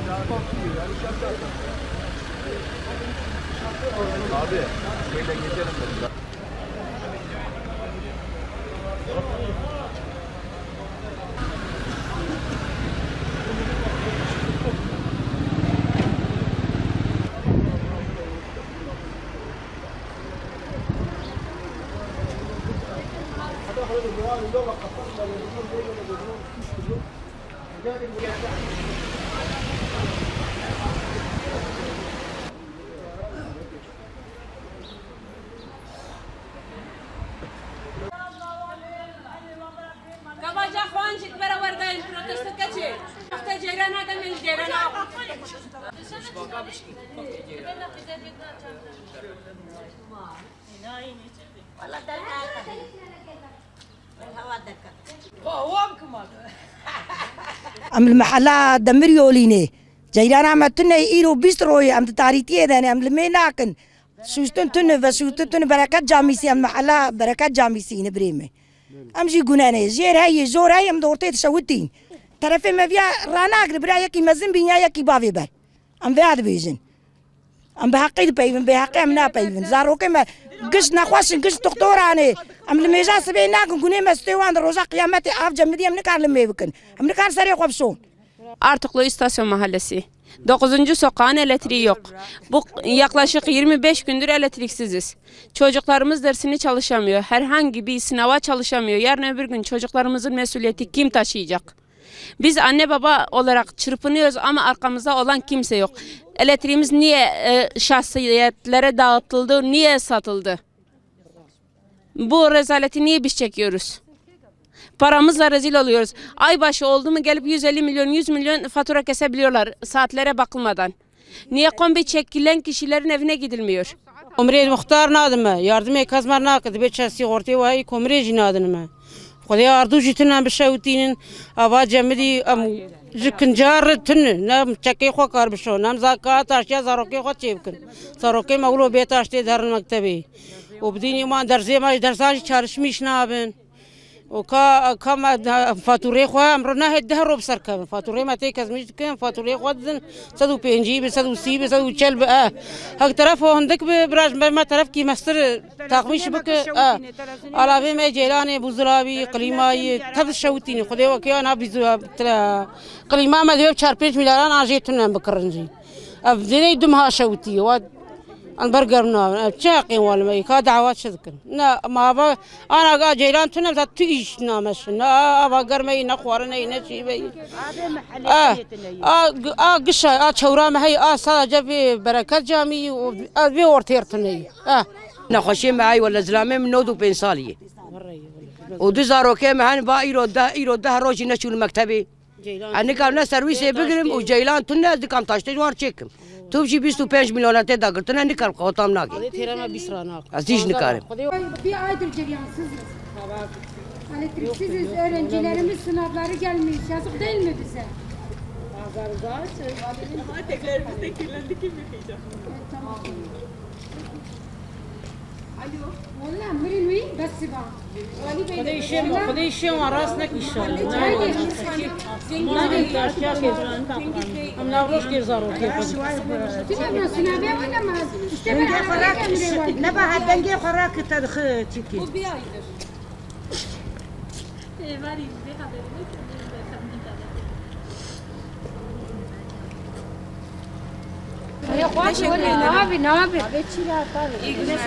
Abi şeyle geçelim de. Kabaca Juancik beraber gayet protesto kaçı. Hafta ceyran adam el ceyran al. والله ده الآخر الهواء دكا ام المحلات دمر يوليني جيران عمتنا إيرو بيستروي ام تاريتيه داني ام لميناكن سوستن تن وسوستن بركات جاميسي ام محلات بركات جاميسي نبريمه امجي جنانه زير هاي زور هاي ام دورتي تسوتين طرف ما فيها راناك برا يكي مزن بينيا يكي بافي بر ام بعد بيجن ام بحقي بيفن بحقي ام نا بيفن زاروك ما قش نخواشن قش دكتوراني ام لميجا سبيناك كوني مستوان روزا قيامتي اف جمدي ام نكار لميبكن ام نكار سري قبسون Artuklu İstasyon Mahallesi. 9. sokağın elektriği yok. Bu yaklaşık 25 gündür elektriksiziz. Çocuklarımız dersini çalışamıyor. Herhangi bir sınava çalışamıyor. Yarın öbür gün çocuklarımızın mesuliyeti kim taşıyacak? Biz anne baba olarak çırpınıyoruz ama arkamızda olan kimse yok. Elektriğimiz niye şahsiyetlere dağıtıldı, niye satıldı? Bu rezaleti niye biz çekiyoruz? Paramızla rezil oluyoruz. Ay başı oldu mu gelip 150 milyon, 100 milyon fatura kesebiliyorlar saatlere bakılmadan. Niye kombi çekilen kişilerin evine gidilmiyor? Komre muhtar nadımı, yardım kazmar nakıdı, beçesi ortaya vay komreci nadımı. Kudaya ardu jitinen bişavutinin, ava cemidi jikincar tün, nam çekey xo kar bişo, nam zakat aşya zaroke xo çevkin. Zaroke mağlu beyt aşte darın mektebi. Obdin iman derse ma dersaj çalışmış nabın. وكم فاتوري خو امرنا هده روب سركب فاتوري ما تيكزمش كان فاتوري خدن سدو بينجي بسدو سي بسدو تشل بقى هك طرف عندك براج ما طرف كي مستر تاقمش بك على في ما جيراني بوزرابي قليماي تب شوتيني خدي وكي انا بيزو قليما ما ديو 4-5 مليار انا جيتنا بكرنجي ابدي دمها شوتي أنا برجرنا شاقين ولا ما يكاد دعوات شذكر نا ما با أنا قا جيران تنا تيجي نامش نا أبغر ما ينخورنا ينشي بي قشة شورا ما هي صار جبي بركات جامي وبي ورتيرتني نخشي معي ولا زلامة من نودو بين صالية ودزارو كم هن با يرود روجي نشون مكتبي أنا كنا سرويس بقرم وجيلان تنا دكان تاشتي وار çekim. توبشي 25 milyon da gırtına nikar kotam nagi. Terema bisranak. Aziz nikarım. Bir aydır ceryansızız. Elektriksiziz, öğrencilerimiz sınavları gelmiş. Yazık değil mi bize? Teklerimiz de kirlendi, kim yıkayacak? Tamam. Alo. Valla mırınvi besiba. خدا يشيم راسنا كيشان أنا روش كير زارو كير نبى هالدنجي خراك تدخل تيكي Teşekkür ederim. Ne abi? İyi günler.